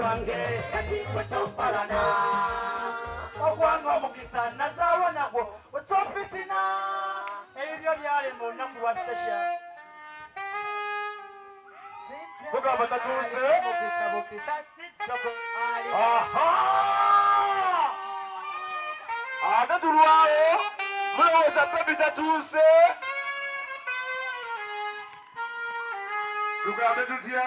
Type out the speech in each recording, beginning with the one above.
wange kati kwetopalana ogwanga mukisa nazawa nagwo otofitina ebyo byali mu lunaku lwa special kugamba tatuuse mukisa ate tulwawo mulowooza bebi tatuuse tugambe tutya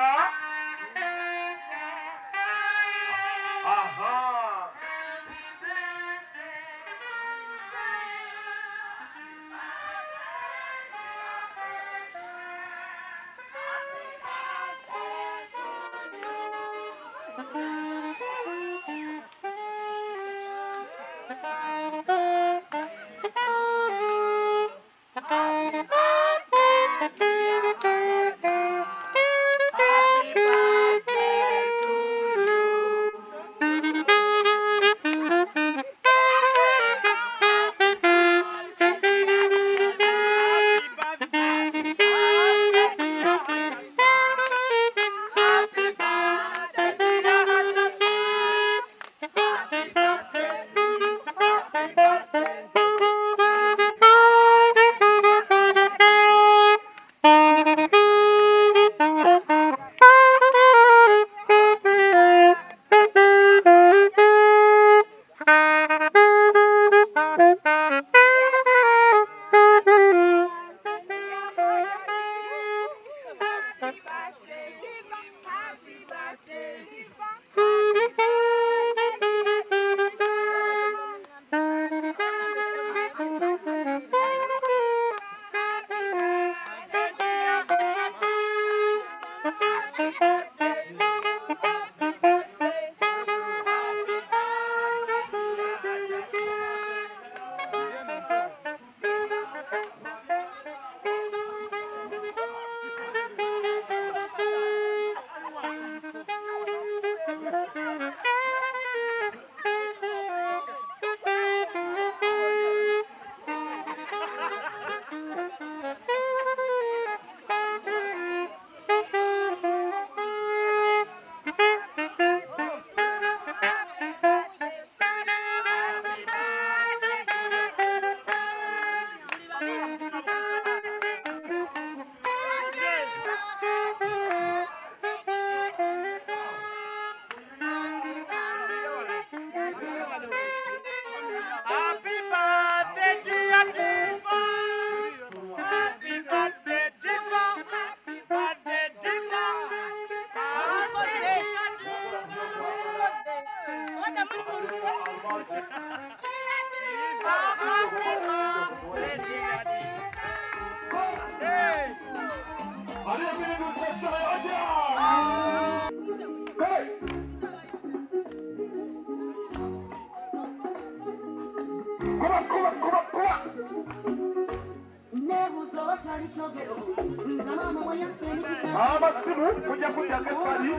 amasimu kujja kuddako ekkali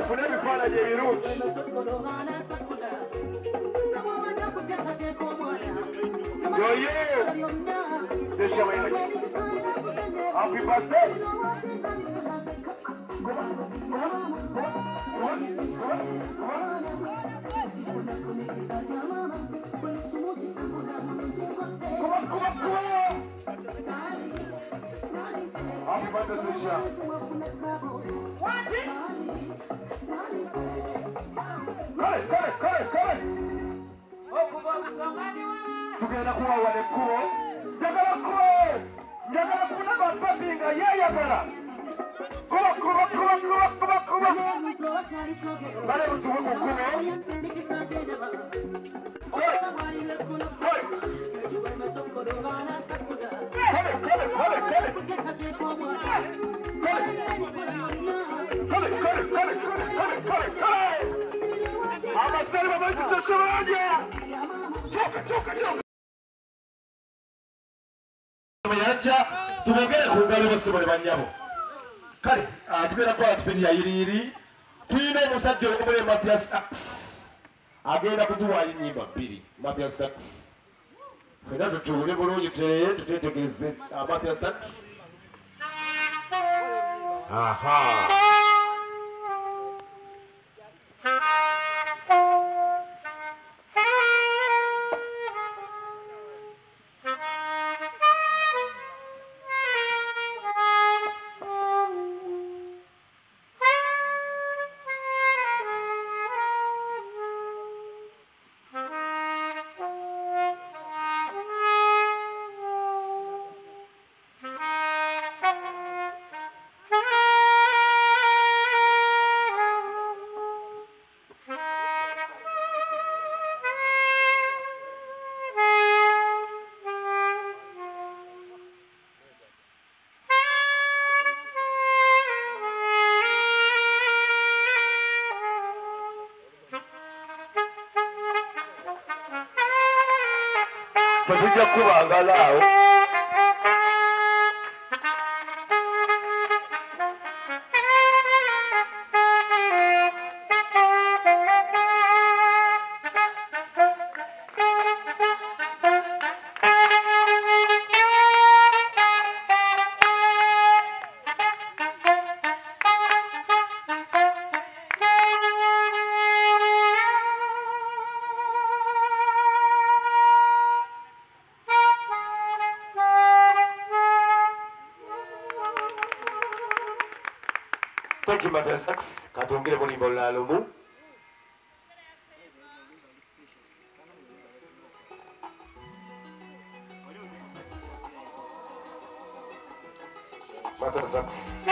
efune ebifaananyi ebirungi yoyo siteshawainaki happy birthday Happy birthday, Sisha. Come. Tugenda kuwawa nekkubo. Njagala kkubo. Njagala kulaba papi nga yeeyagala. Kuba. Bale mutuwe ku kkubo. Amasari bamagista shabanya. Choka. Yacha tumegere ku ngalo basibole banyabo. Kale tugenda kwa spidi ya iriri. Tuyina omusajja omule Mathias Sax. Agenda kutuwa nyimba bbiri Mathias Sax. Fena tutuule bulungi tutetegereze Mathias Sax. Aha. tujja kubangalaawo Thank you, Mother Sax. Katongere mulimbo lalumu. Mother Sax.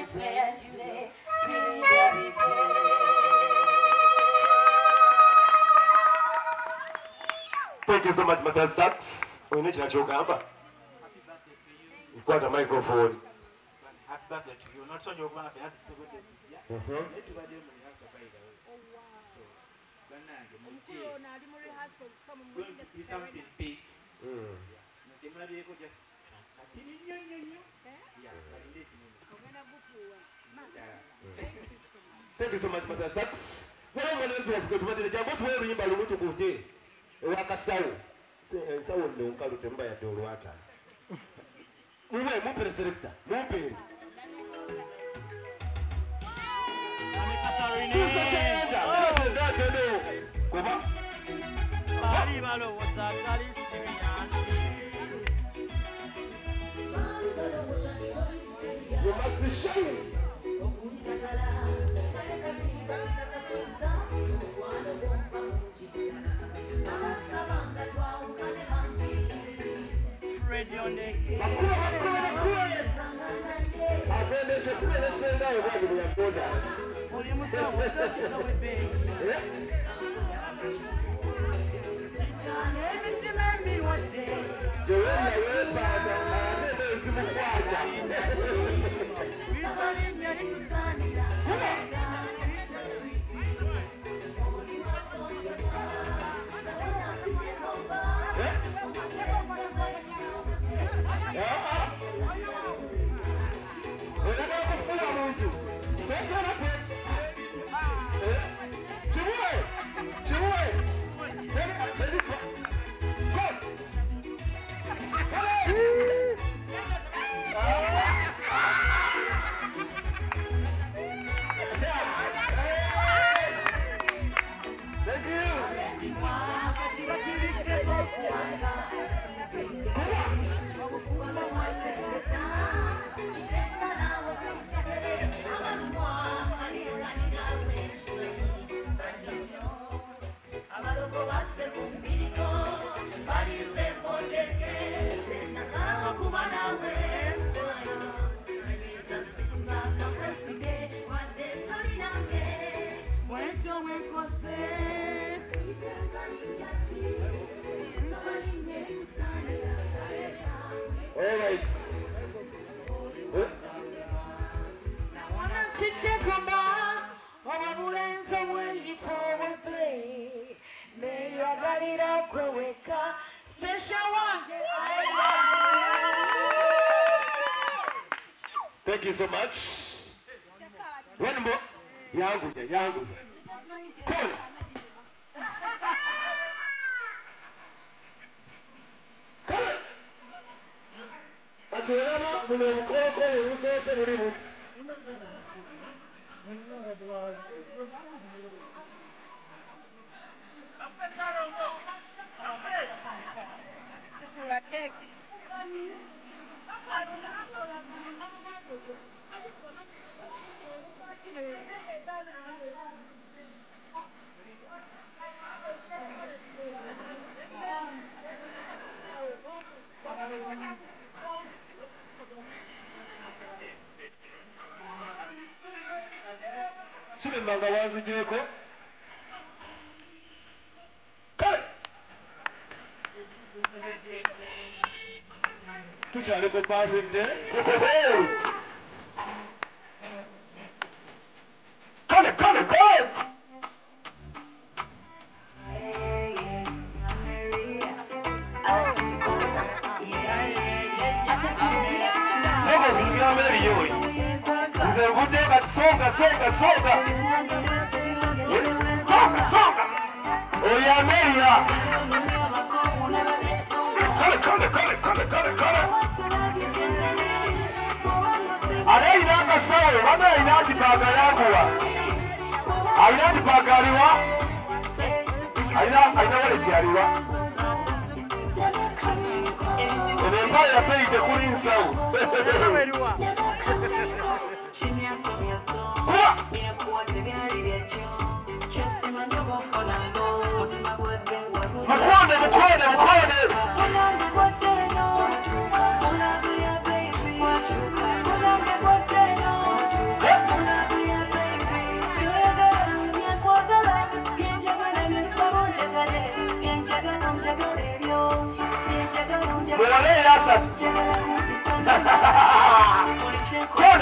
Thank you so much, Matthias Sachs. We need to Gamba. You've got a microphone. Happy birthday to you. Not so you're going to have to do something big. Thank you so much, Matthias Sachs. What am I going to do? I'm going to go to the Wakasawu. Sawu ndo nkalu temba ya Dolwata. Mupe selector. Mupe. Tusa chenda. Ndio tendo. Koma. Bali malo watakali You must shine. Thank you so much. One more. Yangu. Cool. Atirama mumemkoko usose muri mutsi. Sule manga wazijeko. Kale. Tuchale ko pavinde. Kale. Soko zingira mbele yoyi. Nze vude songa. Songa. Oya Amelia. Kale. Ale inaka sawe, wana inaki baga yaguwa. Inaki baga aliwa. Aina wale tiariwa. Ene ya peite kuli nsawu. Mukone.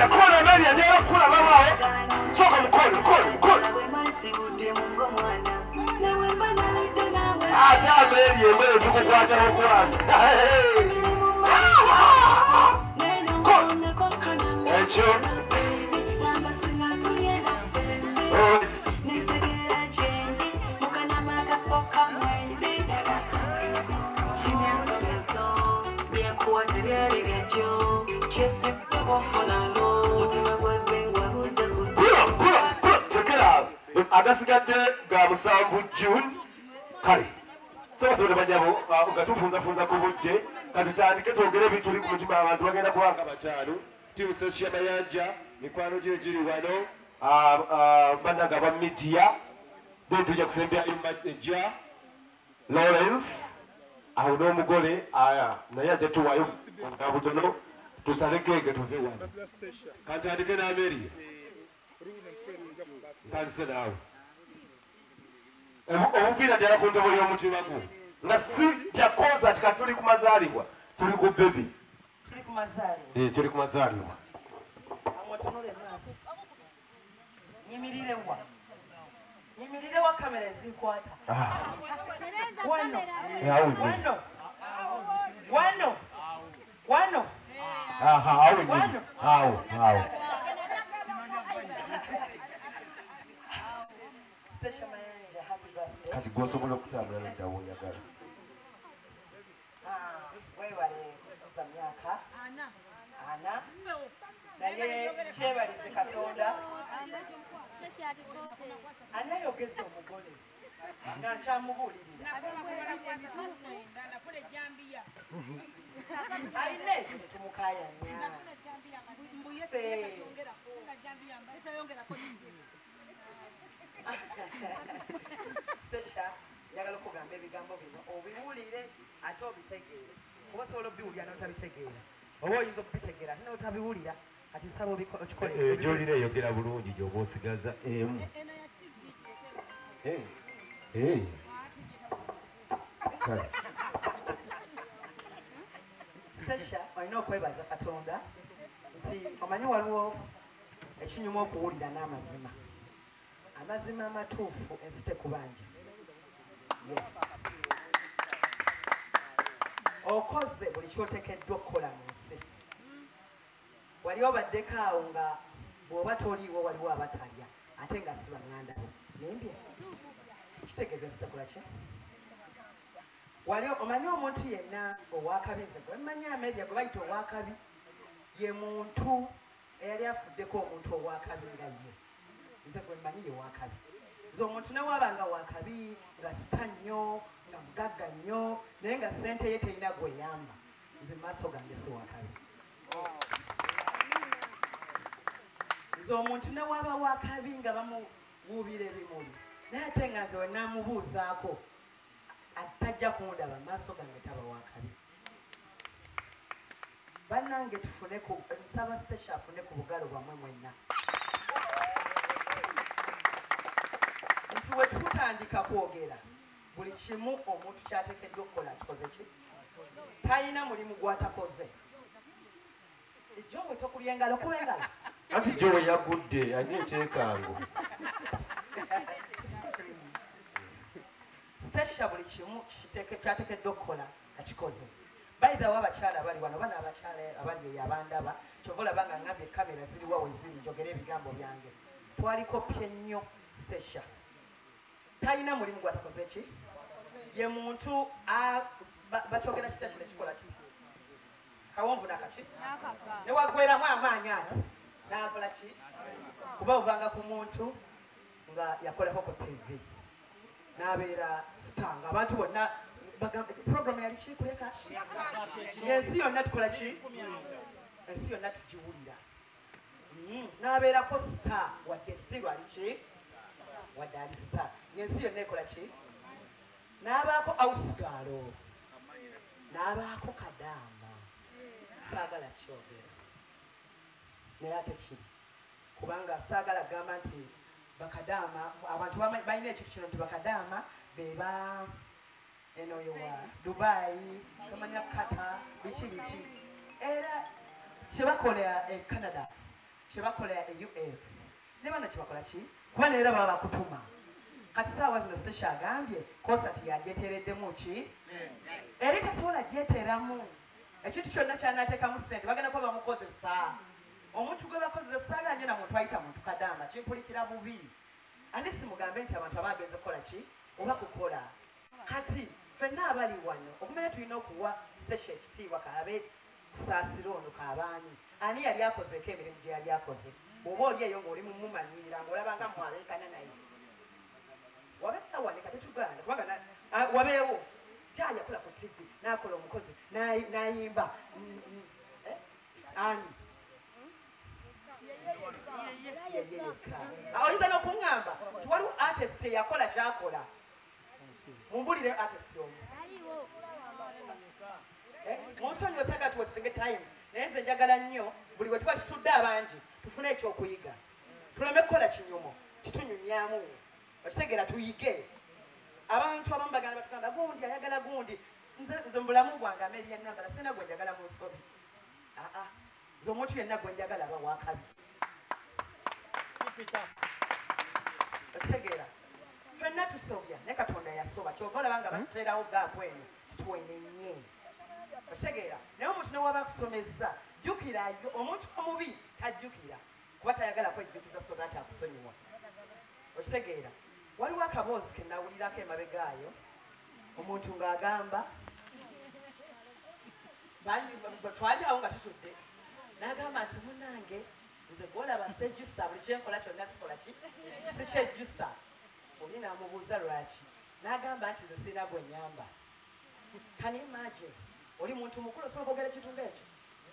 Kona Mary ajera kula babawe. Soka mkono. Ata Mary yemwe sikukwata okulasi. Echo. Agasigadde ga musanvu June kale sabasobola banyabo nga tufunza ku budde kati tandike twogere bituli ku mutima abantu bagenda kubanga bataano timu Session Mayanja mikwano gye giri wano bannaga ba media then tujja kusembya Imajja Lawrence awo n'omugole naye ajja tuwayo nga butono tusale keke tuve wano katandike n'Ameria ntandise naawe obuviira ddala ku ntobo y'omutima gwo nga si byakoza ati katuli ku mazaalibwa tuli ku bebi tuli ku mazaalibwa amutunule maaso nyimirirewa kamera ezikwata wano awo Station Mayanja, happy birthday. kati gwosobola okutambula neddawo oyagala Wewale kuza myaka ana naye kyebalize Katonda anayogeza omugole nga nkyamubuulirira ayina ezintu tumukayanya Stasha yagala okugamba ebigambo bino obiwulire ate obitegeere kuba osobola obiwulira n'otabitegeera oba oyinza okubitegeera ate n'otabiwulira kati nsaba okikole gyolina eyogera bulungi gyoba osigaza emu Stasha olina okwebaza Katonda nti omanyi waliwo ekinyuma okuwulira n'amazima amazima amatuufu ensi tekubanja yes okoze buli kyotekeddwa okukola mu nsi wali obaddeko awo nga bw'oba toliiwo waliwo abatalya ate nga si baŋŋanda bo nimbye kitegeeza ensi tekola ki wali omanyi omuntu yenna owakabi nze gwe mmanyi Ameria gwe bayita owakabi ye muntu eyali afuddeko omuntu owakabi nga ye nze gwe mmanyi ye wakabi nze omuntu newabanga wakabi nga sita nnyo nga mugagga nnyo naye nga ssente ye terina gweyamba nze maaso gange si wakabi nze omuntu newaba wakabi nga bamuwuubira ebimuli naye ate nga nze wenaamubuuzaako atajja kundaba maaso gange taba wakabi bannange tufune nsaba Stasha afune ku bugalo bwamwe mwenna nti we tutandika kwogera buli kimu omuntu kyateekeddwa okukola akikoze ki talina mulimu gwatakoze ejjo bwe tokubya engalo kuba engalo anti gyo we yagudde anye ekyekango Stasha buli kimu kyateekeddwa okukola akikoze bayithawo abakyala abali wano bana abakyala abali eyo abandaba kyova olaba nga ngambye kamera ziriwa we ziri njogera ebigambo byange twaliko pye nnyo Stasha talina mulimu gwatakoze ki ye muntu bakyogera kita kino ekikola kiti kawonvu nakaki newagweramu amaanyi ati nakola ki kuba ovanga ku muntu nga yakoleko ku TV n'abeera star nga abantu bonna program yali ki kuleka ng'ensi yonna tukola ki ensi yonna tugiwulira n'abeerako star wadde still ali ki wadde ali star ng'ensi yonna ekola ki n'abaako ausgalo n'abaako kadaama saagala kyogera naye ate kiri kubanga saagala gamba nti bakadaama abantu balina ekintu kino nti bakadaama beba eno yowa Dubai kamanya kata biki era kyebakola e Canada kyebakola e US ne bano kyebakola ki kuba neera baba bakutuma kati saawa zino sitesha agambye konsati yagyeteereddemu ki eri tasobola gyeteeramu ekintu kyonna kyanateekamu ssente bagenda kuba bamukozesa omuntu gwe bakozesa alanye na muntu ayita muntu kadamba kimpulikira bubi andi simugambe nti abantu abagenze kukola ki oba kukola kati ffenna abali wano okumanya tulina okuwa sitesha ekitiibwa kaabe kusaasira ono kaabaani ani yali akozeeko emirimu gye yali akoze oba oli eyo ng'oli mumumanyirira ng'olabanga mwabeekana naye wabeera wanika tetuganda kubanga wabeewo kyayakola ku tv n'akola omukozi n'ayimba ani yeyeka oyinza n'okuŋŋamba nti waliwo artist eyakola kyakola mumbulire artist omu munsonyi osaga tuwesitinge time naye nze njagala nnyo buli bwe tuba tutudde abangi tufune ekyokuyiga tuleme kukola kinyumo kitunyumyamu okitegeera tuyige abantu abamu baganda batugamba gundi ayagala gundi nze mubulamu bwange ameri yenambala sina gwe njagala mu nsobi nze omuntu yenna gwe njagala bawakabi okitegeera ffenna tusobya naye katonda yasoba kyova olabanga batuteerawo gaapu eno titwenenye okitegeera naye omuntu newaba akusomeza jjukirayo omuntu omubi tajjukira kuba tayagala kwejjukiza so that akusonyiwa okitegeera waliwo akaboozi ke nawulirako emabegaayo omuntu ng'agamba twali awo nga tutudde n'agamba nti munange nze gwolaba sejjusa buli kyenkola kyonna sikola ki sikyejjusa oli n'amubuuza lwaki n'agamba nti nze sirina gwe nnyamba can imagine oli muntu mukulu osobola okwogera ekitundu ekyo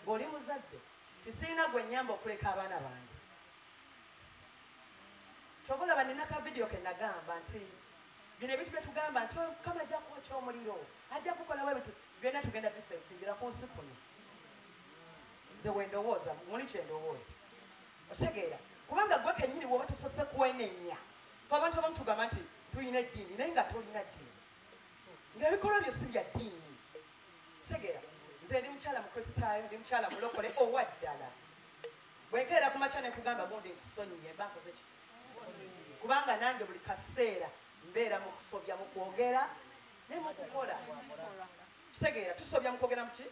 ng'oli muzadde tisirina gwe nnyamba okuleka abaana bange kyova olaba nina ka vidiyo ke nagamba nti bino ebintu byetugamba nti Mukama ajja kwokya omuliro ajja kukolawo ebintu byonna tugenda bifesingira ku nsi kuno nze wendowooza muli kyendowooza otegeera kubanga gwe kennyini bw'oba tosose kwenenya fe abantu abamu tugamba nti tuyina eddiini naye nga tolina ddiini ng'ebikolwa byo si bya ddiini otegeera nze ndi mukyala mukristaayo ndi mukyala mulokole owa ddala bwenkeera ku makya nekugamba gundi nkusonyiye mba nkoze ki kubanga nange buli kaseera mbeera mu kusobya mu kwogera ne mu kukola kitegeera tusobya mu kwogera muki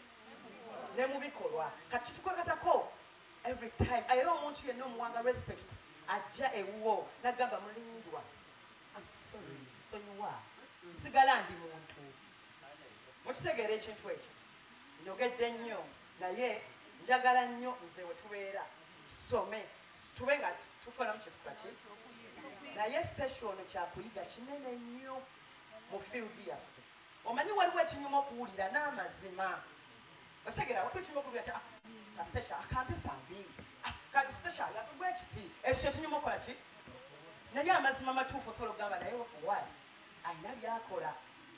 ne mu bikolwa kati tukwekatako every time era omuntu yenna omuwanga respect ajja ewuwo nagamba mulindwa amsorry nsonyiwa nsigala ndi muntu mukitegeera ekintu ekyo njogedde nnyo naye njagala nnyo nze we tubeera tusome tube nga tufunamu kyetukola ki naye station kyakuyiga kinene nnyo mu field yaffe omanyi waliwo ekinyuma okuwulira n'amazima otegeera waliwo ekinyuma okuwulira ti kastation akampisa mbi kastation yatugwa ekiti ekyo kyekinyuma okukola ki naye amazima matuufu osobola okugamba naye wayi ayina byakola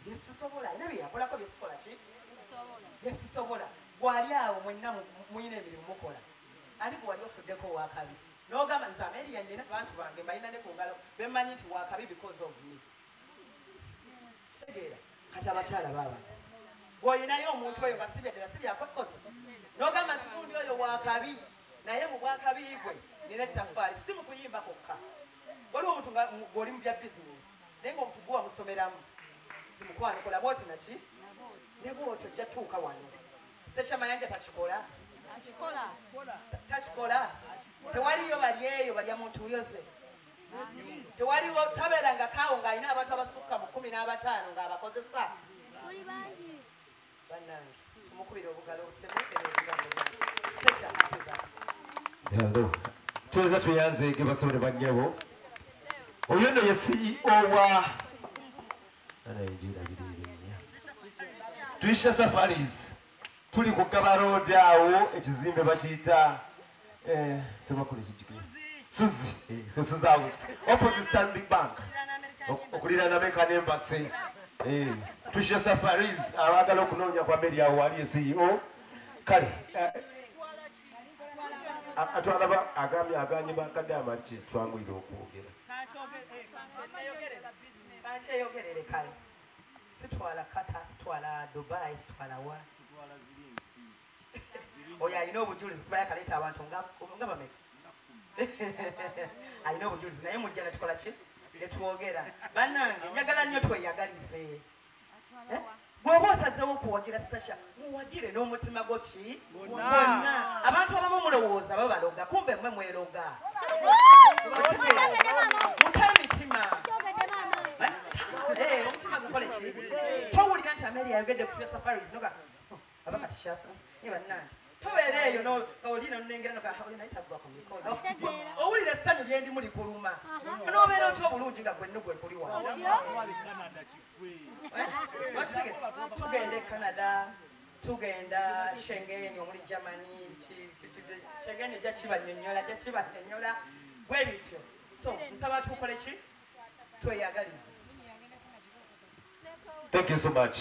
byesisobola ayina byeyakolako byesikola ki byesisobola gwali awo mwenna muyina emirimu mukola ani gwe wali ofuddeko owakabi n'ogamba nze Ameria nina abantu bange mbalina ne ku ngalo bemanyi nti wakabi because of me kitegeera kati abakyala baaba gw'olinayo omuntu oyo nga sibyadala sibyakwekoze n'ogamba nti gundi oyo wakabi naye mu bwakabi gwe nina ettaffaali si mu kuyimba kokka waliwo omuntu ng'oli mu bya bizinesi naye ng'omuntu gwe wamusomeramu nti mukwano kola bwoti naki ne bwoti ojja tuuka wano sitesha mayanja takikola takikola tewaliyo bali eyo balya muntu yoze tewaliwo tabeera nga kaawo ng'alina abantu abasukka mu 15 ng'abakozesa bannange tumukubira obugalo obusemuukere Hello. Tuweza tuyanze ngebasabire bannyabo. Oyo nno ye CEO wa Twisha Safaris. Tuli ku Gaba Road awo ekizimbe bakiyita semakule kijiko. Suzi, Suzi House. Opposite Stanbic Bank. Okulira na American Embassy. Twisha Safaris abagala okunoonya kwa Mary awo ali CEO. Kale atwalaba aganye bakadde amariki twangwire okwogera kanceyogerere kale sitwala kata sitwala Dubai sitwala wa oyo alina obujulizi kuba yakaleeta abantu nga bameka alina obujulizi naye mujja netukola ki netwogera bannange njagala nnyo tweyagalize bw'oba osazeewo okuwagira stasha muwagire n'omutima gwo ki gwonna abantu abamu mulowooza babaloga kumbe mmwe mweroga muta emitima omutima gukole ki towulira nti Amelia ayogedde ku safaris noga abakati kyasa bannange tobeera eyo olina nolengera nayitagwa ku mikono owulira essanyu lyendimu likuluma n'obeera otya obulungi nga gwenno gwe kuli wa tugenda e Canada tugenda Schengen omuli Germany Schengen ejja kibanyonyola bwe bityo so nsaba tukole ki tweyagalize. Thank you so much.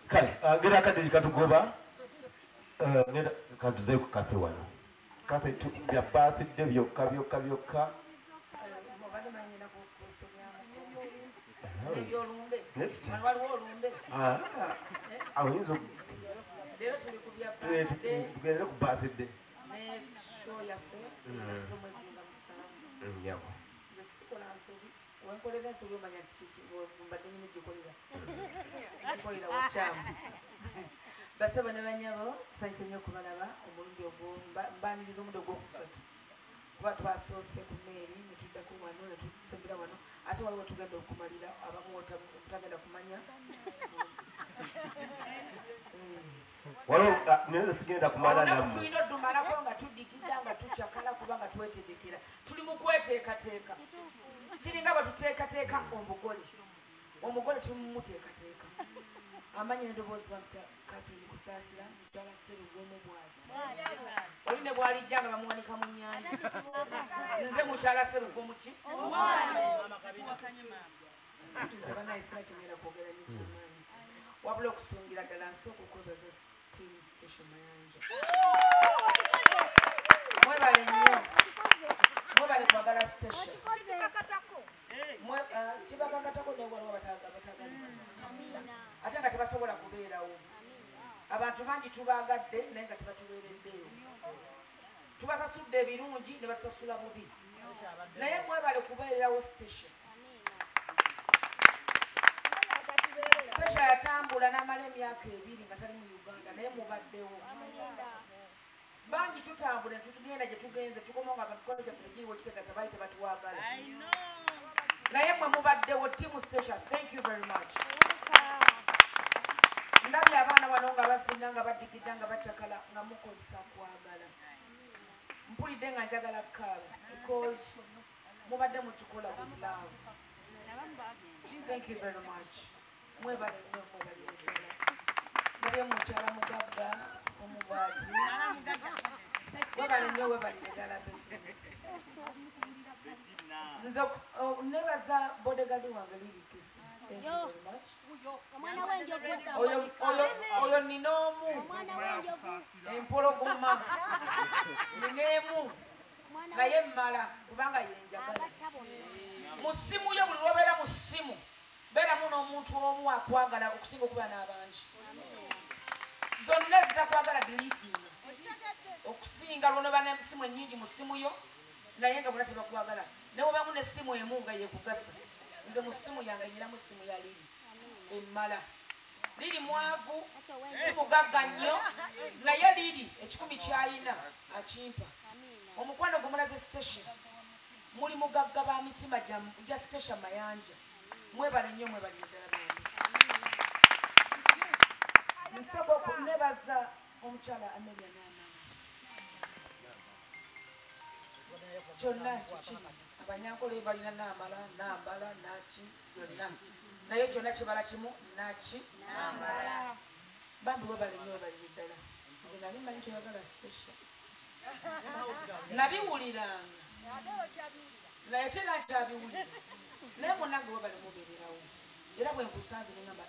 Kale, ngera kadde katugoba ngera katuze ku kafe wano. Kafe tu ya birthday byokka. Mubadde manyina ku kusomya ebyolumbe. Waliwo olumbe. Awinzo Leero tuli ku bya tugende ku birthday. ne show yaffe z'omwezi nga musanvu. Yawa. Sikola nsobi wenkolera ensobi omanya mbadde nyini gikolera gikolera wakyamu basaba ne banyabo tusanyuse nnyo okubalaba omulundi ogwo mbaniriza omulundi ogwokusatu kuba twasoose ku meeri ne tuddako wano ne tusembera wano ate waliwo tugenda okumalira abamu obutagenda kumanya waliwo neze sigenda kumala nammwe tulina odumalako nga tudigida nga tucakala kuba nga twetegekera tuli mu kweteekateeka kiringa batuteekateeka omugole tumumuteekateeka amanyi n'eddoboozi bamuta Catherine Kusaasira mukyala Sserugwomu bw'ati oli ne bw'alijja nga bamuwanika mu nnyanja nze mukyala Sserugwomu ki nti nze banaayisira kyengenda kwogera nnyo kyemaanyi wabula okusungira ddala nsooka okwebaza team station Mayanja mwebale nnyo mwebale kwagala station kibakakatako newaliwo batagalimu ate nga tebasobola kubeerawo abantu bangi tubaagadde naye nga tebatubeereddeewo tubasasudde ebirungi ne batusasula bubi naye mwebale kubeererawo station yatambula n'amala emyaka 2 nga tali mu Uganda naye mubaddewo bangi tutambula ne tutugenda gye tugenze tukomawo nga mikono gyaffe tegiriwo kitegeeza baali tebatuwagala naye mwe mubaddewo team station thank you very much ndabye abaana wano nga bazinga nga badigidda nga bacakala nga mukozesa kwagala mpulidde nga njagala kaaba because mubadde mukikola with love thank you very much mwebale nnyo mwebalire ddala ndabye mukyala mugagga omubwati webale nnyo webalire ddala beti nze nebaza bodegadi wange lirikisi thank you very much oyo nina omu empologoma nineemu naye mmala kubanga yenjagala mu ssimu yo buli lwobeera mu ssimu beeramu n'omuntu omu akwagala okusinga okuba n'abangi zonna ezitakwagala deleting okusinga lwonoba n'esimu ennyingi mu ssimu yo naye nga bonna tebakwagala newobamu n'essimu emu nga yekugasa nze mu ssimu yange nyinamu essimu ya Liri emmala Liri mwavu si mugagga nnyo naye Liri 10 kyayina akimpa omukwano gumulaze station muli mugagga ba mitima gya station Mayanja mwebale nnyo mwebalire ddala bange nsobola okunebaza omukyala Amelia n'amaani kyonna kikiri abanyankole balina n'amala n'ambala naki byonna naye kyonna kibala kimu naki n'ambala bambi webale nnyo webalire ddala nze nali manyi toyagala station nabiwuliranga naye tera nkyabiwulira naye munange webale mubeererawo era bwe nkusanze ne ngamba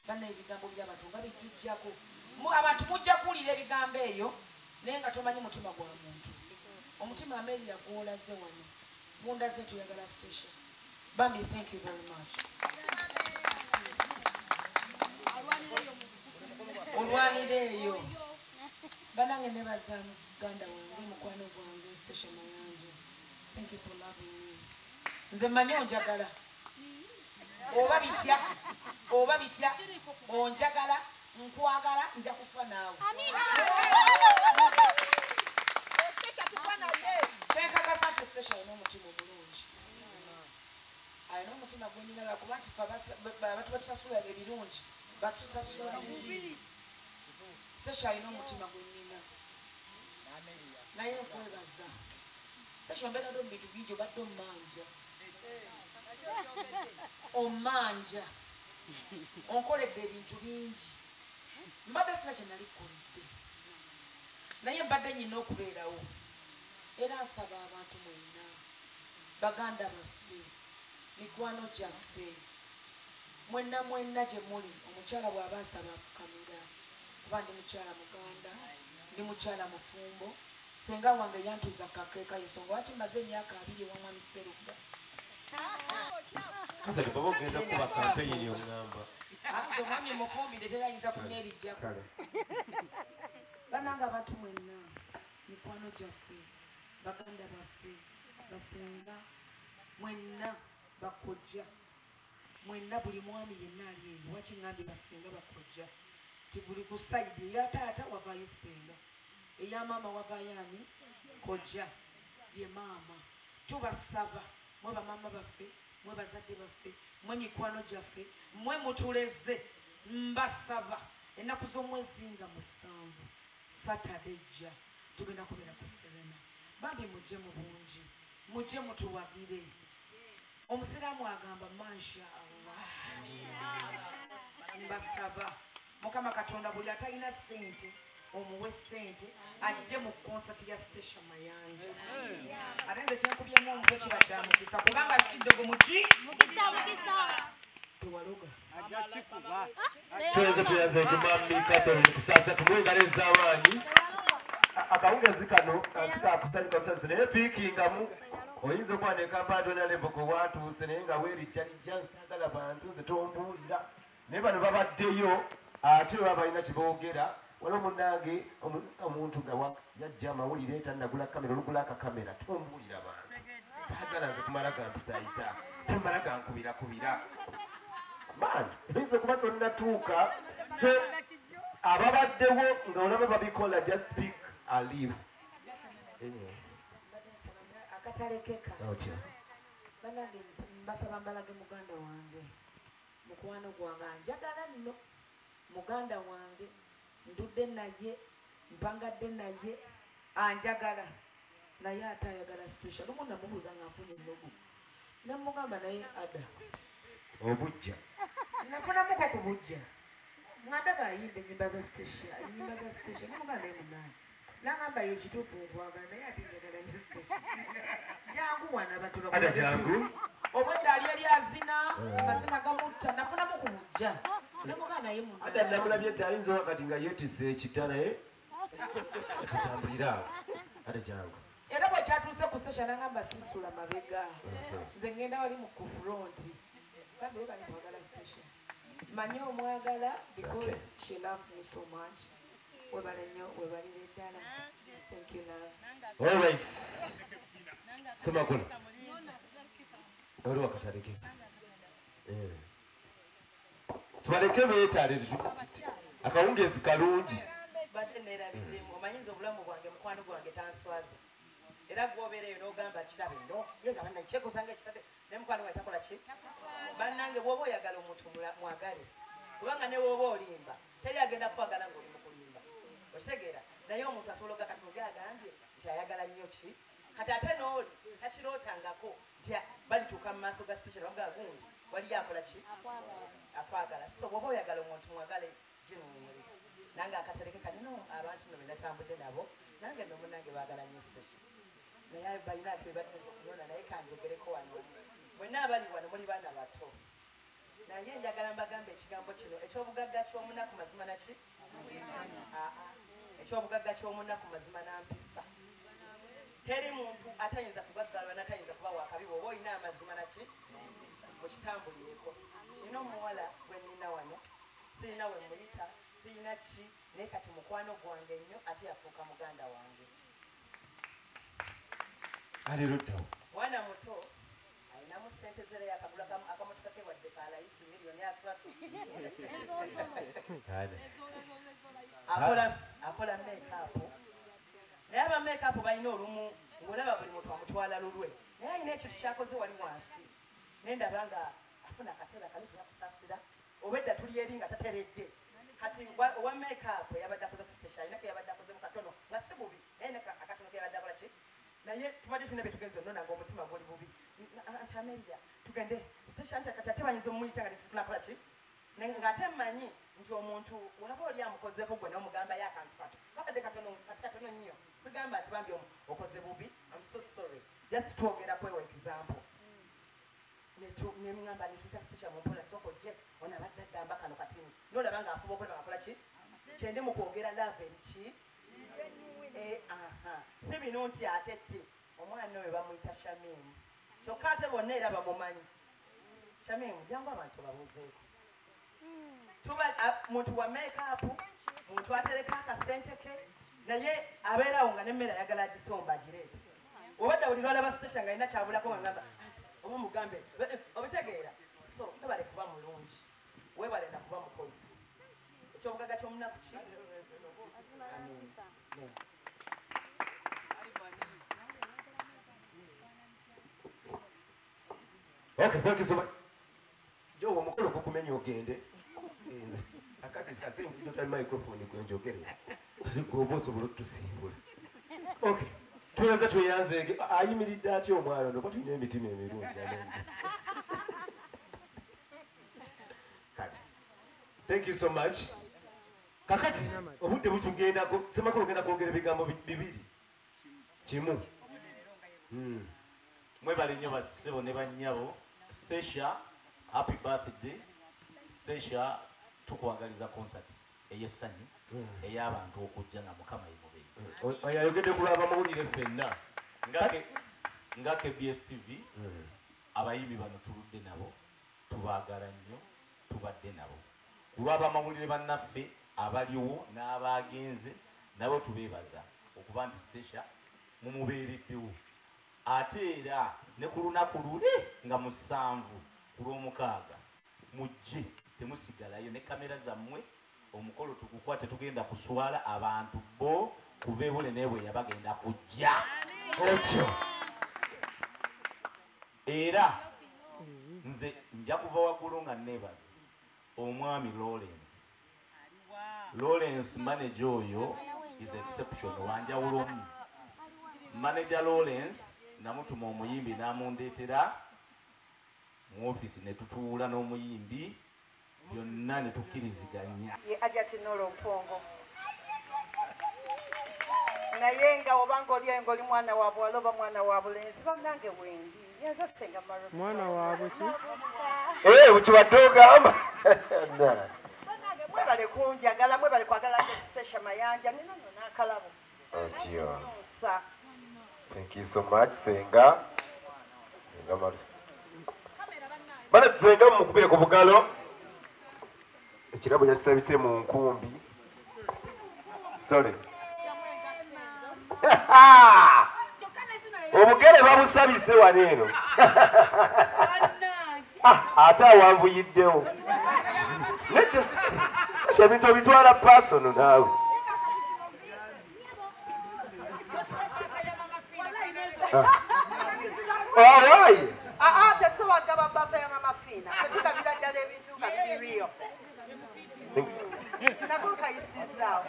banna ebigambo by'abantu nga bitujjako abantu mujja kuwulira ebigambo eyo naye nga tomanyi mutima gwa muntu omutima Amelia gwolaze wano mundaze tuyagala station bambi thank you very much olwanira eyo banange nebaza muganda wange mukwano gwange station mayanja. Thank you for loving me. Nze mmanyi onjagala oba bitya onjagala nkwagala nja kufa naawe kyenkakasa nti station alina omutima omulungi alina omutima gwenyina lwakuba nti abantu batusasula ebirungi batusasula mubi station alina omutima gwenina naye nkwebaza station mbeera ddo mu bintu bingi obadde omanja onkoledde ebintu bingi mbadde sina kye nali kukoledde naye mbadde nyina okubeerawo era nsaba abantu mwenna baganda baffe mikwano gyaffe mwenna gye muli omukyala bw'aba asaba afukamira kuba ndi mukyala muganda ndi mukyala mufumbo senga wange yantuuza kakeeka yensonga waki maze emyaka 2 wamwami Sserugga Kale baba ogenda kuba campaign y'ongamba. Nze omwami mufumbire terayinza kuneerijjako. Bananga abantu mwenna mikwano gyaffe baganda baffe basenga mwenna bakojja mwenna buli mwami yenna ali eyo wakiŋŋambye basenga bakojja ti buli ku sayidi eya taata wavaayo senga eya maama wavaayo ani kojja ye maama tubasaba mwe bamaama baffe mwe bazadde baffe mwe mikwano gyaffe mwe mutuleze mbasaba ennaku z'omwezi nga 7 Saturday jja tugenda kubeera ku Serena bambi mujje mu bungi mujje mutuwagire omusiraamu agamba masha Allah mbasaba mukama katonda buli atalina ssente omuwe ssente ajje mu konsati ya station mayanja ate nze kyenkubyemu omutwe kiba kyamukisa kubanga siddogo muki tewaloga tuyanze kumami Catherine kusasa tumwengale z'amaanyi akawungezi kano sikakutandika kusasa naye piikingamu oyinza okuba ne kampatona level ko watuuse naye nga weerijjalijja nsagala bantu nze tombuulira naye bano babaddeyo ate baba balina kiboogera waliwo munnange omuntu nga yajja amawulire tannagula kamera olugula akakamera tombuulira bantu saagala nze kumala gampitayita temala gankubira man oyinza okuba tonnatuuka so ababaddewo nga olaba babikola just speak and live akatalekeka banange mbasaba mbalage muganda wange mukwano gwange anjagala nno muganda wange ndudde naye mpangadde naye anjagala naye ate ayagala station lumu namubuuza nga nfunye mulogo nemugamba naye ada obujja nafunamuko ku bujja ng'adaba ayimba ennyimba za station nemuganda naye munaye nagamba ye ekituufu nkwagala naye ate njagala nyo station jangu wana abantu ada jangu obwedda ali eri azina amazima gamutta nafunamu ku bujja nemuganda naye munaye ada namulabye edda ayinza wakati nga yeetisse ekita naye kitambulira ada jangu era bwe kyatuuse ku station nagamba sisula mabega nze ngenda wali mu ku front bambi we bali kwagala station manyi omwagala because she loves me so much webale nnyo webalire ddala thank you love alright semakula oli wakataleke tubaleke beetaale akawungezi kalungi badde neerabiddemu omanyiza obulamu bwange mukwano gwange tanswaza era gwobeereyo n'ogamba kirabe ndo ye nga banna kyekozanga ekitade naye mukwano gwange takola ki bannange bw'oba oyagala omuntu mwagale kubanga ne bw'oba olimba teri agenda kwagala ng'oli mukulimba okitegeera naye omuntu asobola okga kati mubyagambye nti ayagala nnyo ki kati ate n'oli takirootangako nti balituuka mu maaso ga station bagaa gundi waliyo akola ki akwagala so bw'oba oyagala omuntu mwagale ginumuli nange akatereke kanino abantu no benatambudde nabo nange no munange baagala nnyo station naye balina ati bebagenza okunyona naye kanjogereko wano mwenna abali wano muli baana bato naye njagala mbagambe ekigambo kino ekyobugagga ky'omunaku mazima naki ekyobugagga ky'omunaku mazima nampisa teri muntu atayinza kugaggalwa natayinza kuba wakabi bw'oba olina amazima naki mukitambulireko nina omuwala gwe nnina wano sirina we muyita siyina ki naye kati mukwano gwange nnyo ate yafuuka muganda wange. Ali luddawo. Mwana muto alinamu ssente zera yakagula akamotoka ke wadde ka layisi miliyoni 3. Akola makeup. Naye aba makeup balina olumu ng'olaba buli muntu amutwala lulwe. Naye alina ekintu kyakoze wali wansi. Naye ndaba nga afuna akatebe akali tuyakusasira. Obwedda tuli eri nga tateredde. Kati wa makeup yabadde akoze ku station alina ke yabadde akoze mu katono nga si bubi. Naye akatono ke yabadde akola ki? Naye tubadde tulina bye tugenze onnona ng'omutima guli bubi. Anti Amelia tugende station kati ate banyiza omuyita nga tetunakola ki? Ng'ate mmanyi nti omuntu waba oli amukozeeko gwe n'omugamba ye akantu kato kakadde katono nnyo sigamba ati bambi okoze bubi. I'm so sorry just twogera kwewa example nemugamba nituita sitisha mumpola soko je ona badde agamba kano katini nolaba ng'afuba okulaba akola ki kyende mu kwogera love eriki si bino nti ate tti omwana oyo bamuyita Shamimu kyokka ate bonna era bamumanyi Shamimu jangu abantu babuuzeeko tuba muntu wa makeup muntu atereka akasente ke naye abeerawo nga nemmere ayagala agisomba agireete obadde buli lwalaba station nga alina kyabulako ngamba oba mugambe obitegeera so tebale kuba mulungi weebale na kuba mukozi ekyobugaga ky'omunaku ki Okay, thank you so much. Jo omukolo gukumenya ogende. Akati sasa ndio microphone kwenjogere. Zikubo sobolo tusimbula. Okay. Tuweza tuyanze ayimiridde atyo omwana ndo batuyina emitima emirungi. Thank you so much. Kakati obudde butugendako semakolo genda kwogera ebigambo bibiri. Kimu. Mwebale nnyo bassebo ne bannyabo. Stacia, happy birthday. Stacia, tukwagaliza concert ey'essanyu ey'abantu okujja nga Mukama yemubeezi. Ayogedde ku lw'abamawulire ffenna nga KBS TV abayimbi bano tuludde nabo tubaagala nnyo tubadde nabo. Ku lw'abamawulire bannaffe abaliwo n'abaagenze nabo tubeebaza okuba nti Stacia mumubeereddewo. Ate era ne ku lunaku luli nga 7 ku lw'omukaaga mujje temusigalayo ne kamera zammwe omukolo tugukwate tugenda kuswala abantu bo kuva ebule nebwe yabagenda kujja otyo. Era nze nja kuva waggulu nga neebaza omwami Lawrence manager oyo is exception wanjawulomu. Manager Lawrence namutuma omuyimbi n'amundeetera mu office ne tutuula n'omuyimbi byonna ne tukkiriziganya. Ye Ajati Nolo Mpongo. Naye nga obanga oli ng'oli mwana wa bwala oba mwana wa bulenzi bannange bwendi yanza Ssenga Marosi. Mwana waabwe ki? Bukibadde ogamba. Bannange mwebale kunjagala mwebale kwagala Stacia Mayanja nino n'akalabo. Otyo. Nsa. Thank you so much, Senga. Senga Marosi. Bana Senga mukubire ku bugalo. Ekirabo yakisabise mu nkumbi. Sorry. Obugere babusabise waneeno. Ate awanvuyiddewo. Nette Stacia bintu obitwala personal naawe. Alright. Tesobagaba basa ya Mama Fina. Tetugabira ddala ebintu nga biriyo. Nako kayisizaawo.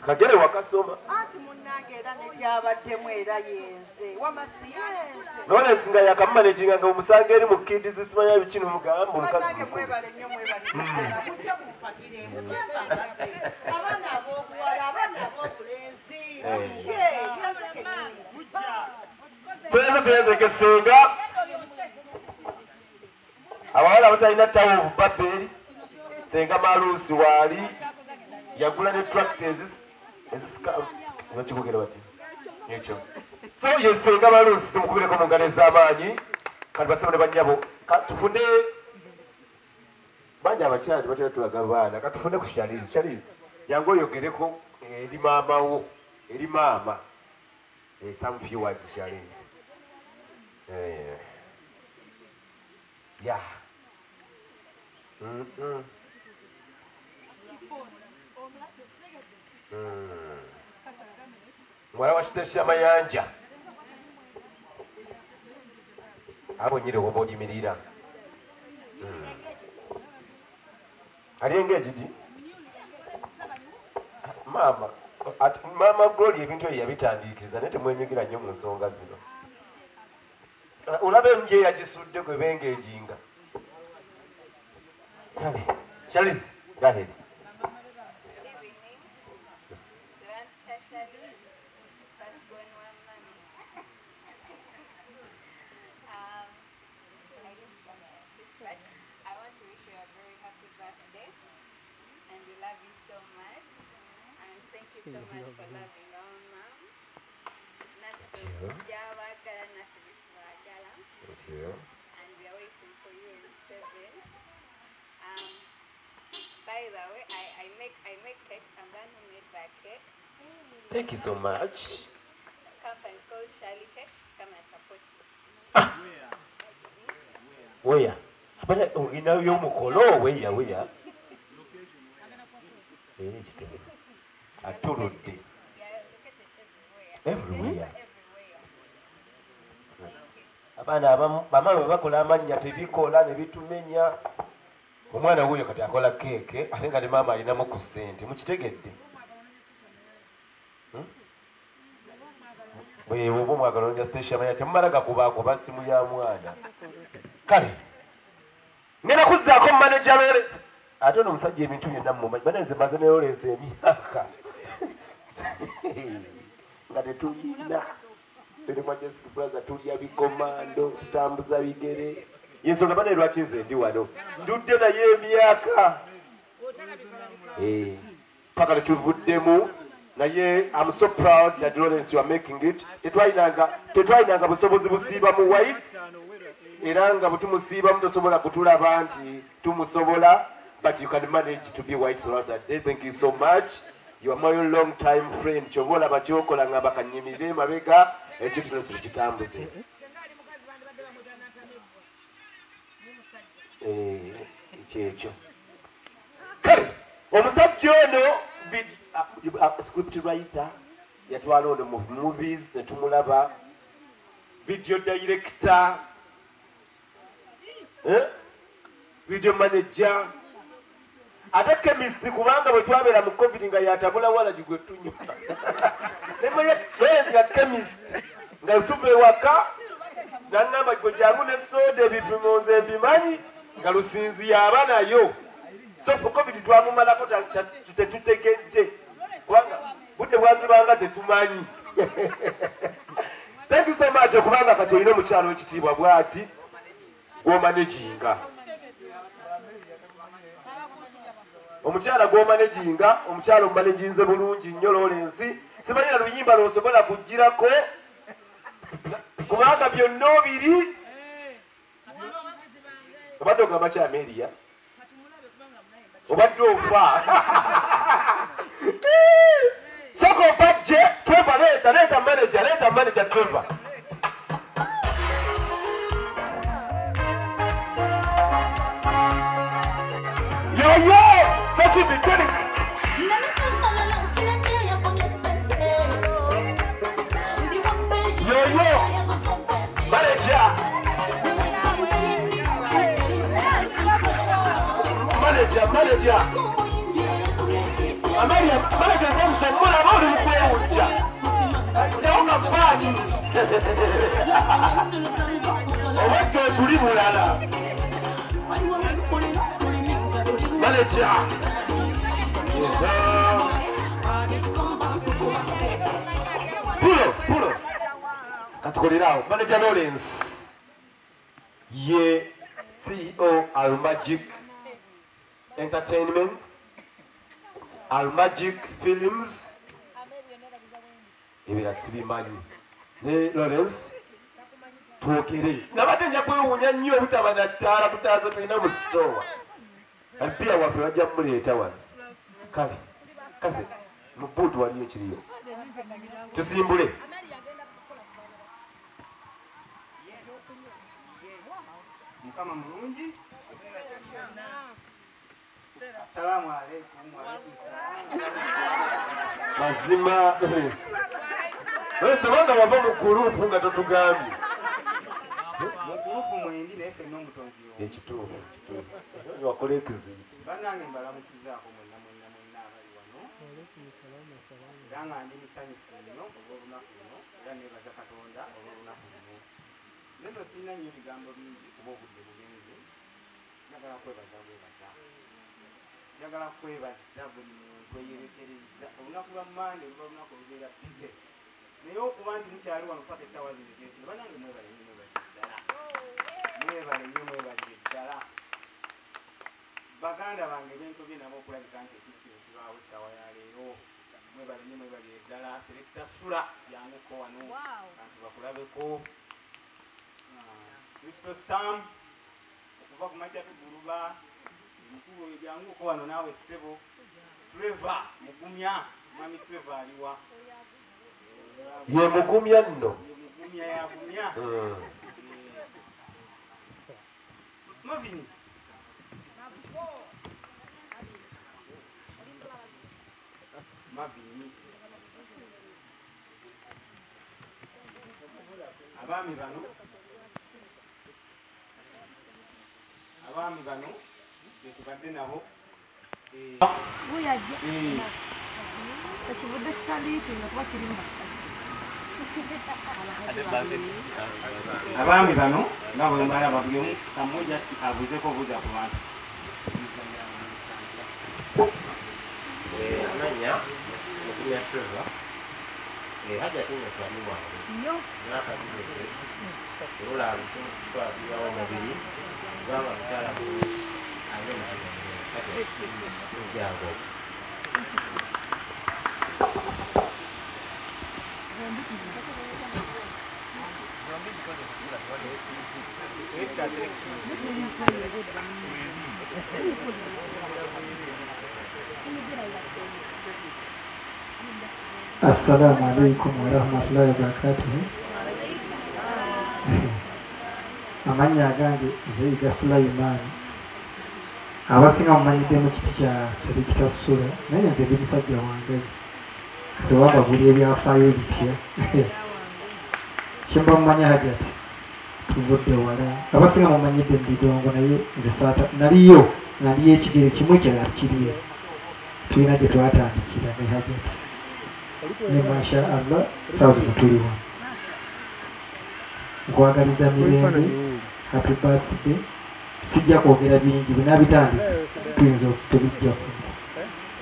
Kagere wakasoma. Anti munnange era nekyabaddemu era yenze. Wamasi yenze. Lawrence nga yakammanaging nga omusanga eri mu kids simanya bikino mugamba omukazi. Bannange mwebale nnyo mwebale. Mujja mumpagire, mujja mbangaze. Abaana ab'obuwala, abaana ab'obulenzi. Yanze kennyini. Tuyeze Senga. Abawala batalina tawo Babeli. Senga Marusi wali yagula ne tractors ezikigogera bati ekyo. So ye Senga Marusi tumukubireko mu ngalo ez'amaanyi. Kati basaba ne bannyabo tufunde Banja abakyala tebatera tulaga baana katufune ku Shalizi jangu oyogereko eri maama wo eri maama some few words Shalizi yeah Mwala wa Sitesha Mayanja abo nyire wobo yimirira ali engaged mama Glory ebintu yabitandikiza nete mwenyegira nnyo mu nsonga zino ulabe nje yagisudde gwe bengejinga kale Shalizi go ahead. So much for loving our mom. Thank you. And we are waiting for you in 7. By the way, I make cakes. I'm the one who made that cake. Thank you so much. The company is called Shirley Cakes. Come and support me. Where? But you know you're mukolo. Where? Atuludde. Everywhere. Abaana abamu bamama bakola amannya tebikola ne bitumenya. Omwana wuyo kati akola keeke ate nga ne maama alinamu ku ssente mukitegedde. Bwe oba omwagala onja Sitesha Mayanja temumala gakubaako basimu ya mwana. Kale ngenda kuzzaako manager Lawrence ate ono omusajja ebintu byonna mumanyi baneze maze ne Lawrence emyaka nga tetulina tuli Majestic Plaza tulya bikomando tutambuza bigere yensonga bane lwaki nze ndi wano ndudde naye emyaka paka tetuvuddemu naye I'm so proud that Lawrence you are making it tetwalinanga busobozi busiiba mu white era nga butumusiibamu tosobola kutulaba nti tumusobola but you can manage to be white throughout that day. Thank you so much. You are my long time friend. Chobola bakyokola nga bakanyimirire mabega ekyo kino tukitambuze. Ekyo. Kale omusajja ono script writer yatwala ono mu movies netumulaba video director video manager ate chemist kubanga bwe twabeera mu covid nga yatabula wala gigwe tunywa nemaya chemist nga tuve waka nangamba gwe jangu ne soda ebipimo nze mbimanyi nga lusinzi yaba nayo so for covid twamumalako tetutegedde kubanga budde bwazibanga tetumanyi thank you so much okubanga kati olina omukyalo w'ekitiibwa bw'ati gw'omanaginga omukyala gw'omanaginga omukyala omumanaginze bulungi nnyo Lawrence simanyi na luyimba lw'osobola kugirako kubanga byonna obiri obadde ogamba kya Amelia obadde ofa soko bajje Trevor leeta manager Trevor yo such a big manager manager sasa mbona bado mkweuja taoka fani owacho tulimulala manager pulo katukolerawo manager Lawrence ye CEO Almagic Entertainment, Almagic Films. Ibira sibimanyi. Ne Lawrence tuokere. Nabadde nja kwewunya nnyo obutabana ttaala kutaaza tulina mu store. alipia waffe bajja mmuleeta wano kale kafe mu buutu waliyo ekiriyo tusimbule mukama mulungi assalamu alaikum mazima sobanga wava mu gurupu nga totugambye mu gurupu mwendi naye ffenna omutonzi ekituufu wakola ekiziti bannange mbalamusizaako mwenna abali wano era nga ndi musanyufu nnyo olw'olunaku luno era neebaza katonda olw'olunaku luno neno sirina nnyo bigambo bingi kuba obudde bugenzi njagala kwebaza buli muntu eyerekereza olunaku lwa mande luba olunaku olubeera bize naye okuba nti mukyali wano paka esaawa zino kyekino bannange mwebale nnyo mwebalire ddala baganda bange bentobye nabo okulabika nti ekintu kino kibaawo essaawa ya leero mwebale nnyo mwebalire ddala selekta sula yanguko wano kantu bakulabeko kristo sam okuva ku makya tuguluba mukulu oyo janguko wano naawe ssebo treva mugumya mwami treva aliwa ye mugumya nno mugumya yagumya mavini abaami bano betubadde nabo ekivudde kitaliiti nga kuba kiri abaami bano nga bwe mbalaba buli omu kamwe just abuuzeko obuuza ku bantu amanya okumya Trevor hajja tinga twali wange nakabigeze olulaba ekintu kikwatibwawo mubiri kubanga mukyala bulungi ate mujango Assalamu alaikum warahmatullahi wabarakatuh. Amanya gange Zeiga Sulaimani abasinga mumanyidde mu kiti kya Selekita Sula naye nze ndi musajja wange tewaba buli ebyafaayo bitya kyemba mumanya hajati tuvudde wala abasinga mumanyidde mu bidongo naye nze saata naliyo nga ndiyo ekigere kimwe kyala kiriyo tulina gye twatandikira ne hajati ne masha Allah saazi mutuliwa nkwagaliza mirembe happy birthday sijja kwogera bingi bwe nabitandika tuyinza tubijja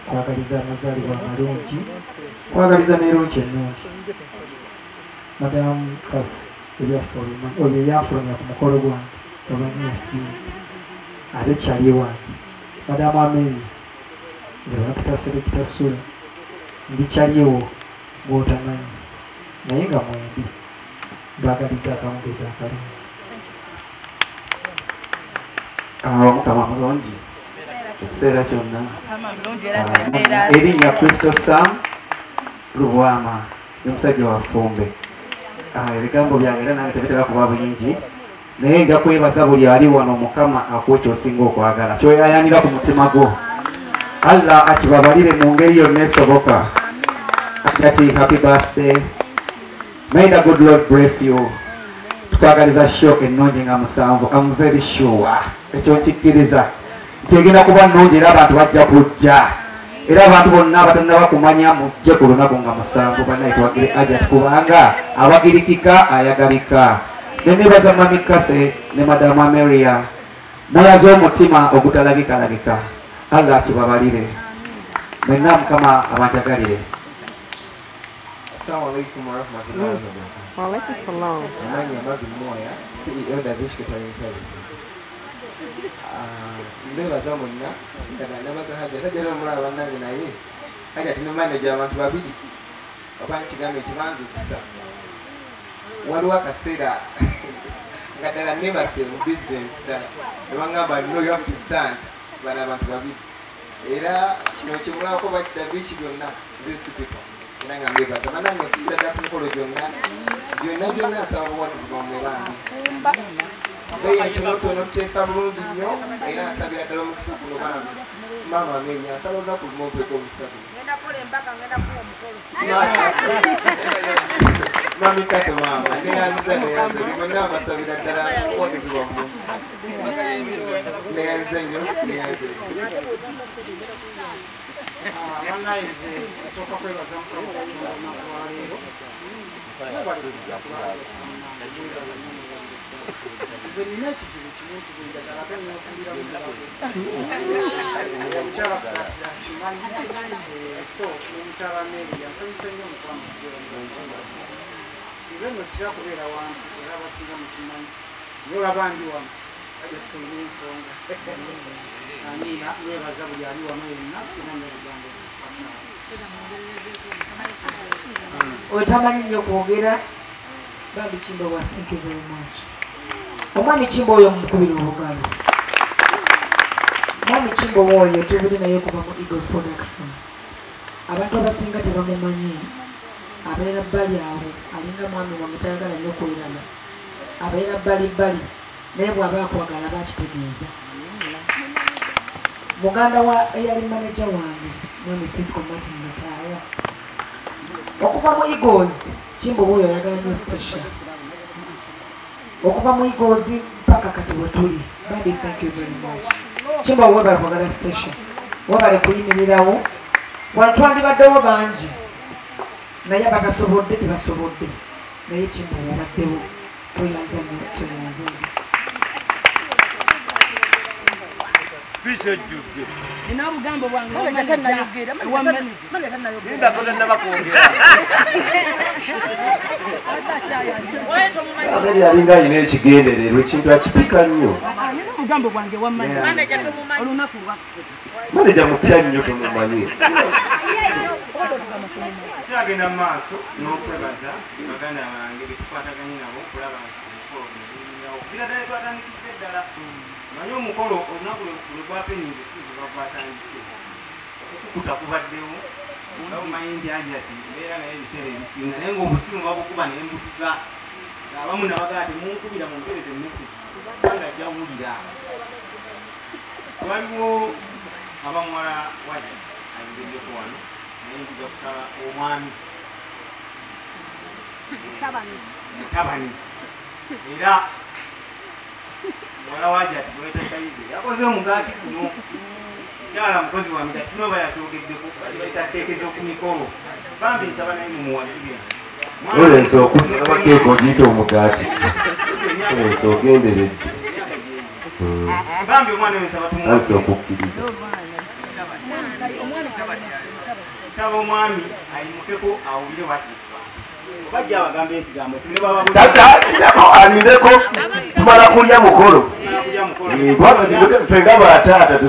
kwagaliza amazaalibwa amalungi kwagaliza n'erungi ennungi madamu kafu ebyafuluma oyo eyanfulumya ku mukolo gwange abanya ate kyali wange madamu Ameri nze bapita Selekita Sula ndikyaliwo bw'otamanyi naye nga mwendi mbagaliza akawungeza akalungi Mukama mulungi ekiseera kyonna erinnya Kristo Sam Lubwama omusajja wa Ffumbe ebigambo byange era nange tebitera kuba bingi naye nja kwebaza buli ali wano Mukama akuwa ky'osinga okwagala kyoyayanira ku mutima gwo Allah akibabalire mu ngeri yonna esoboka ati happy birthday may the good Lord bless you tukwagaliza show ennungi nga musanvu I'm very sure ekyo nkikkiriza nti egenda kuba nnungi era abantu bajja kujja era abantu bonna abatannaba kumanya mujje ku lunaku nga musanvu banaye tuwagire ajati kubanga abagirikika ayagalika nenebaza mami Kase ne madamu Ameria mulaze omutima ogutalagikalagika Allah kibabalire mwenna Mukama abanjagalire. Assalamu alaikum warahmatullahi wabarakatuh. Wa alaikum salam. Amanya Marvin Moya, CEO da Vish Catering Services. Mbebaza mwenna sigana nabaza haja tajala mulaba nange naye haja tino manager abantu babiri oba nkigambe nti banze okusa waliwo akaseera nga ddala nebase mu business ddala nebangamba no you have to stand bana abantu babiri era kino kimulako bakidabishi byonna best people era nga mbebaza banange nfuira ddala ku mikolo gyonna nsaba buwagizi bwamwe bange beeyi ntonotono tuteesa bulungi nnyo era nsabira ddala omukisa kuno bange maama amenya nsaba olunaku lumu ompeeko omukisa kuno mami kate maama neyanziza bonna abasabira ddala buwagizi bwamwe neyanziza nnyo neyanze abanaize esooka kwebaza mukama katonda olunaku lwaleero nze nina ekizibu kimu nti bwenjagala ganyakulira omukyala kusaasira kimanyi so omukyala Mary yansanyusa nnyo mukama nze nno sira kubeera wantu era abasinga mukimanyi naye olaba ndi wano aja tutulina ensonga aniina nebaza buli ali wano yenna sina nebigambo ebisukaka Otamanyi nnyo kwogera Bambi Kimbo wa thank you very much. Omwami Kimbo oyo mukubira obugalo. Omwami Kimbo oyo tubuli naye kuva mu Eagles Production. Abantu abasinga tebamumanyi. Abeera bbali awo alinga mwami wamutayagala nnyo kwirana. Abeera bbali naye bw'aba akwagala bakitegeeza. Muganda wa eyali manager wange mwami Cisco Martin Mataaya. Okuva mu Eagles Kimbo oyo ayagala nnyo station. Okuva mu Eagles mpaka kati wetuli. Baby, thank you very much. Kimbo webale kwagala station. Webale kuyimirirawo. Wano twandibaddewo bangi. Naye abatasobodde tebasobodde. Naye Kimbo wabaddewo. Toyanza nnyo, toyanza nnyo. Speech ejjudde. Nina obugambo bwange Abeli alinga alina ekigendererwa ekintu akipika nnyo. obugambo bwange wammanyi olunaku Maneja mupya nnyo tumumanyi. kyagenda mu maaso n'okwebaza baganda bange betukwataganye nabo okulaba nti okubira ddala twatandikidde eddala manyi omukolo olunaku lwe gwapeninze siba gwatandise okukuta kubaddewo omanyi nti aja ti mbeera naye ebiseera ebisinga naye ng'obusimu babukuba naye mbutuga abamu nabagaa temunkubira mumpereza emesegi kubanga jawulira waliwo abamuwala wajati ayingiddeko wano naye nkuja kusaba omwami mutabani era muwala wajati gweta saize yakoze omugaati kuno mukyala mukozi wa migati sinoba yakyogeddeko etateekeza ku mikolo bambi nsaba naye mumuwalire Olenso okufuna keeko ogiyita omugaati. Olenso ogenderedde. bambi omwana oyo nsaba Ansi okukkiriza. nsaba omwami ayimukeko awulire wakifa obajja abagambe ekigambo Tata alindeko tumala kulya mukolo. Ffe nga bataata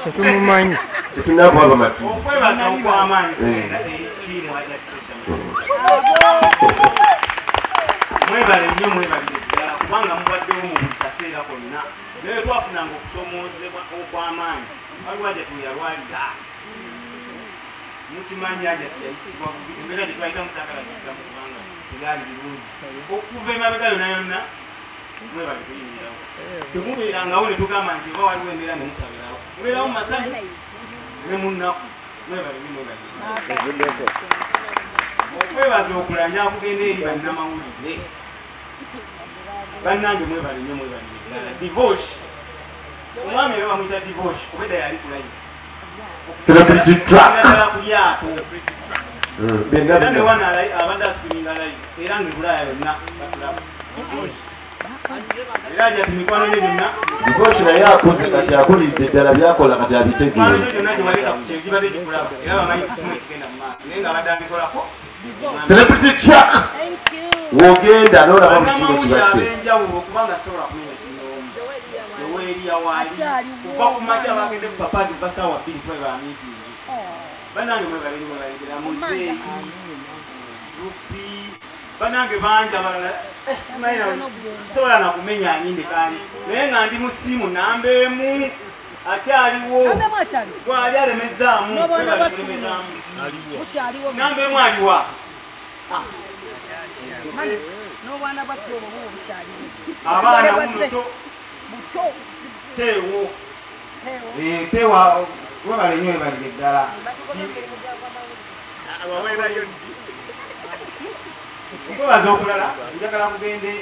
Tetumumanyi. tetunakwaba mati. okwebaza okw'amaanyi kugenda eri ttiimu ajatisesha mwebale nnyo mwebalire ddala kubanga mubaddewo mu buli kaseera konna naye twafunanga okusomoozebwa okw'amaanyi waliwo ajati we yalwalira mukimanyi ajati yayisibwa bubi embeera gye twayita musagala giddamu kubanga tegaali birungi okuva emabega yonna yonna mwebale kuyimirirawo temubeerangawo ne tugamba nti oba waliwo embeera ne mutaberawo mubeerawo mu masanyu ne munnaku mwebale nnyo mwebalire okwebaza okulanya kugenda eri bannamawulire bannange mwebale nnyo mwebalire ddala divorce omwami era bamuyita divorce kubeda yali kulayifu Celebrity track. ddala ku lyato era ne wana abadde asituminga live era ngaebulaya yonna batulaba era ajati mikwano gye gyonna Divorce naye akuze kati akulidde ddala byakola kati mikwano abitegeere. gye gyonna gyewaleka ku kyeyo gibadde gikulaba era bamanyi kimu ekigenda mu maaso naye nga badde abikolako Celebrity track. Wogenda n'olaba buli kimu bannamawulire kibadde. ab'enjawulo kubanga sobola kumenya kinoomu eweeriya waali kuva ku makya bagende ku papazi va saawa 2 kweba miitingi bannange mwebale nnyo mwebalirira muzeeyi lupi bannange bangi abalala simanyi sobola nakumenya anyinde kandi naye nga ndi mu ssimu namba emu akyaliwo Nambe mwachali. mwali alemezaamu N'obwana batu. alemezaamu Mukyaliwo. nambe mwaliwa Mani, n'obwana bwattu obwo bubo bukyaliwo. abaana Buto. munoto Buto. teewo Teewo. tewa webale nnyo ebalire ddala nkwebaza okulala njagala kugende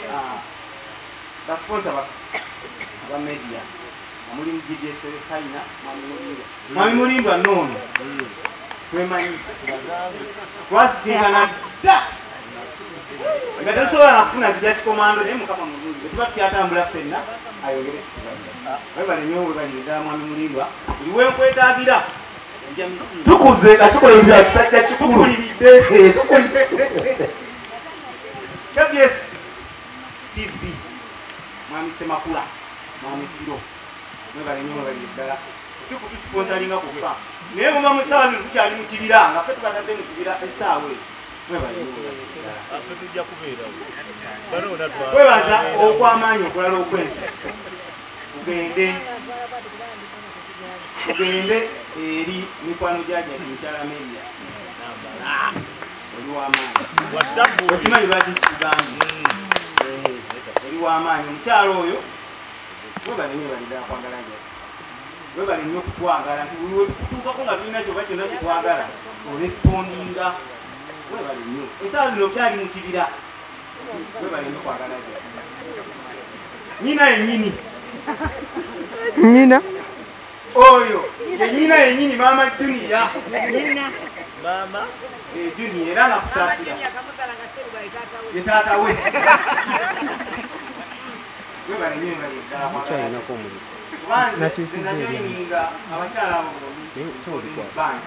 basponsa aba media amulimu gdsfaina mwami mulindwa noono twemanyi twasisinkana dda nga tetusobola nakufuna zijja kikomando naye mukama mulungi etuba tukyatambula ffenna ayogere webale nnyo webalire ddala mwami mulindwa buli wenkwetaagira nja misimu tukuze nga tukola ebintu bya kisajja kikulu tukulidde KBS TV mwami Semakula mwami Firo mwebale nnyo webalire ddala si kutusponsalinga kwokka naye muba mukyala bino tukyali mu kibira nga ffe tukatadde mu kibira essaawa eyo mwebale nnyo webalire ddala kwebaza okw'amaanyi okulala okw'ensusu tugende eri mikwano gyajati mukyala media oli w'amaanyi okimanyi lwaki nkikugambye oli w'amaanyi omukyalo oyo webale nnyo balidala kwagala jati webale nnyo okutwagala nti buli wetukutuukako nga tulina kyoba kyonna kyetwagala orespondinga webale nnyo esaawa zino okyali mu kibira webale nnyo kwagala jati nyina yennyini Nina. oyo yenyina yenyini maama Juniya maama Juniya era nga kusaasira ye taata we webale nnyo ebali eddala kubanze zenajoyininga abakyala abo bombi bangi